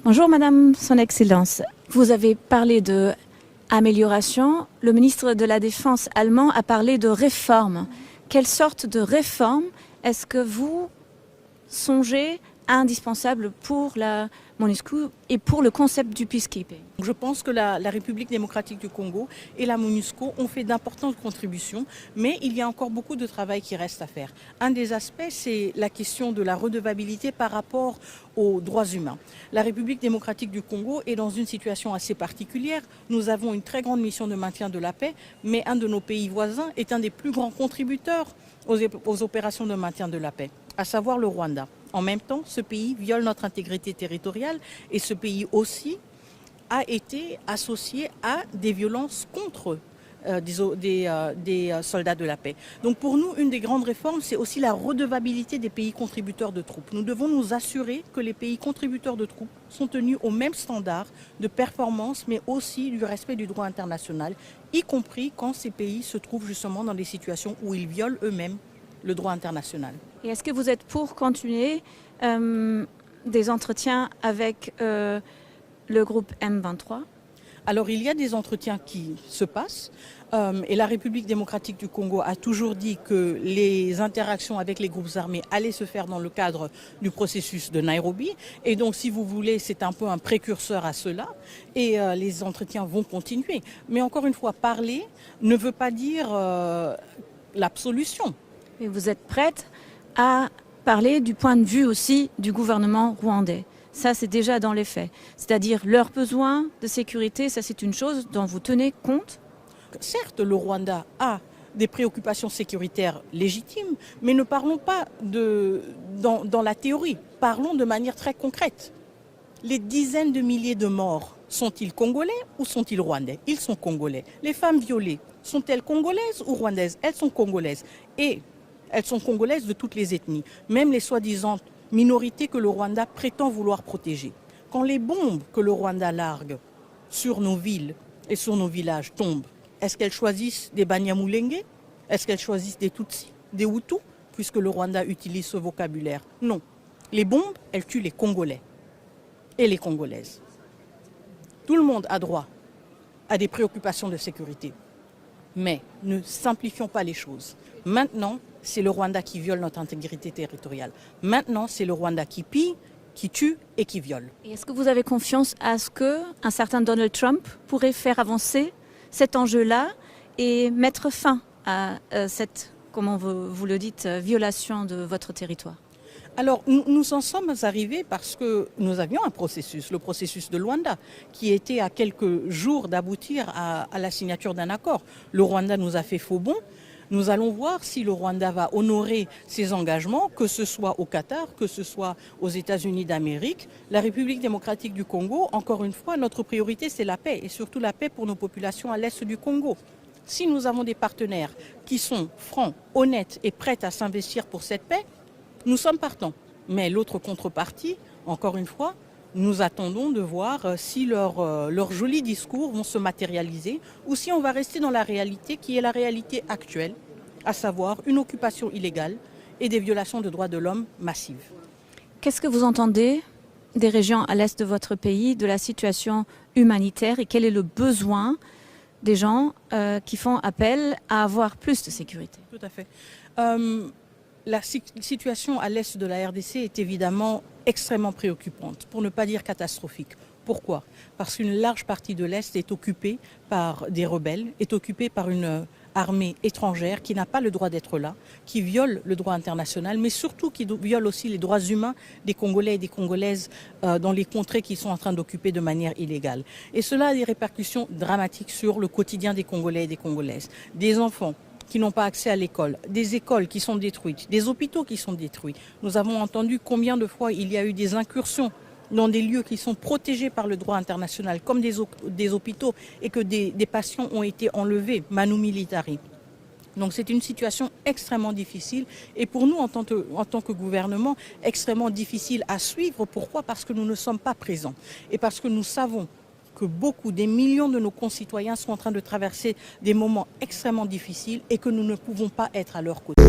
Bonjour Madame Son Excellence. Vous avez parlé de amélioration. Le ministre de la Défense allemand a parlé de réforme. Quelle sorte de réforme est-ce que vous songez indispensable pour la MONUSCO et pour le concept du peacekeeping? Je pense que la République démocratique du Congo et la MONUSCO ont fait d'importantes contributions, mais il y a encore beaucoup de travail qui reste à faire. Un des aspects, c'est la question de la redevabilité par rapport aux droits humains. La République démocratique du Congo est dans une situation assez particulière. Nous avons une très grande mission de maintien de la paix, mais un de nos pays voisins est un des plus grands contributeurs aux opérations de maintien de la paix, à savoir le Rwanda. En même temps, ce pays viole notre intégrité territoriale et ce pays aussi a été associé à des violences contre des soldats de la paix. Donc pour nous, une des grandes réformes, c'est aussi la redevabilité des pays contributeurs de troupes. Nous devons nous assurer que les pays contributeurs de troupes sont tenus aux mêmes standards de performance, mais aussi du respect du droit international, y compris quand ces pays se trouvent justement dans des situations où ils violent eux-mêmes le droit international. Et est-ce que vous êtes pour continuer des entretiens avec le groupe M23? Alors il y a des entretiens qui se passent et la République démocratique du Congo a toujours dit que les interactions avec les groupes armés allaient se faire dans le cadre du processus de Nairobi. Et donc si vous voulez, c'est un peu un précurseur à cela et les entretiens vont continuer. Mais encore une fois, parler ne veut pas dire l'absolution. Et vous êtes prête à parler du point de vue aussi du gouvernement rwandais? Ça, c'est déjà dans les faits. C'est-à-dire leurs besoins de sécurité, ça c'est une chose dont vous tenez compte? Certes, le Rwanda a des préoccupations sécuritaires légitimes, mais ne parlons pas dans la théorie, parlons de manière très concrète. Les dizaines de milliers de morts, sont-ils congolais ou sont-ils rwandais? Ils sont congolais. Les femmes violées, sont-elles congolaises ou rwandaises? Elles sont congolaises. Et elles sont congolaises de toutes les ethnies, même les soi-disant minorités que le Rwanda prétend vouloir protéger. Quand les bombes que le Rwanda largue sur nos villes et sur nos villages tombent, est-ce qu'elles choisissent des Banyamulenge? Est-ce qu'elles choisissent des Tutsis, des Hutus, puisque le Rwanda utilise ce vocabulaire? Non. Les bombes, elles tuent les Congolais et les Congolaises. Tout le monde a droit à des préoccupations de sécurité. Mais ne simplifions pas les choses. Maintenant, c'est le Rwanda qui viole notre intégrité territoriale. Maintenant, c'est le Rwanda qui pille, qui tue et qui viole. Et est-ce que vous avez confiance à ce qu'un certain Donald Trump pourrait faire avancer cet enjeu-là et mettre fin à cette, comment vous le dites, violation de votre territoire? Alors, nous en sommes arrivés parce que nous avions un processus, le processus de Luanda, qui était à quelques jours d'aboutir à la signature d'un accord. Le Rwanda nous a fait faux bond. Nous allons voir si le Rwanda va honorer ses engagements, que ce soit au Qatar, que ce soit aux États-Unis d'Amérique. La République démocratique du Congo, encore une fois, notre priorité, c'est la paix, et surtout la paix pour nos populations à l'est du Congo. Si nous avons des partenaires qui sont francs, honnêtes et prêts à s'investir pour cette paix, nous sommes partants. Mais l'autre contrepartie, encore une fois, nous attendons de voir si leurs jolis discours vont se matérialiser ou si on va rester dans la réalité qui est la réalité actuelle, à savoir une occupation illégale et des violations de droits de l'homme massives. Qu'est-ce que vous entendez des régions à l'est de votre pays, de la situation humanitaire et quel est le besoin des gens qui font appel à avoir plus de sécurité? Tout à fait. La situation à l'est de la RDC est évidemment extrêmement préoccupante, pour ne pas dire catastrophique. Pourquoi? Parce qu'une large partie de l'Est est occupée par des rebelles, est occupée par une armée étrangère qui n'a pas le droit d'être là, qui viole le droit international, mais surtout qui viole aussi les droits humains des Congolais et des Congolaises dans les contrées qu'ils sont en train d'occuper de manière illégale. Et cela a des répercussions dramatiques sur le quotidien des Congolais et des Congolaises. Des enfants qui n'ont pas accès à l'école, des écoles qui sont détruites, des hôpitaux qui sont détruits. Nous avons entendu combien de fois il y a eu des incursions dans des lieux qui sont protégés par le droit international, comme des hôpitaux, et que des patients ont été enlevés, manu militari. Donc c'est une situation extrêmement difficile et pour nous en tant que gouvernement, extrêmement difficile à suivre. Pourquoi? Parce que nous ne sommes pas présents et parce que nous savons que des millions de nos concitoyens sont en train de traverser des moments extrêmement difficiles et que nous ne pouvons pas être à leur côté.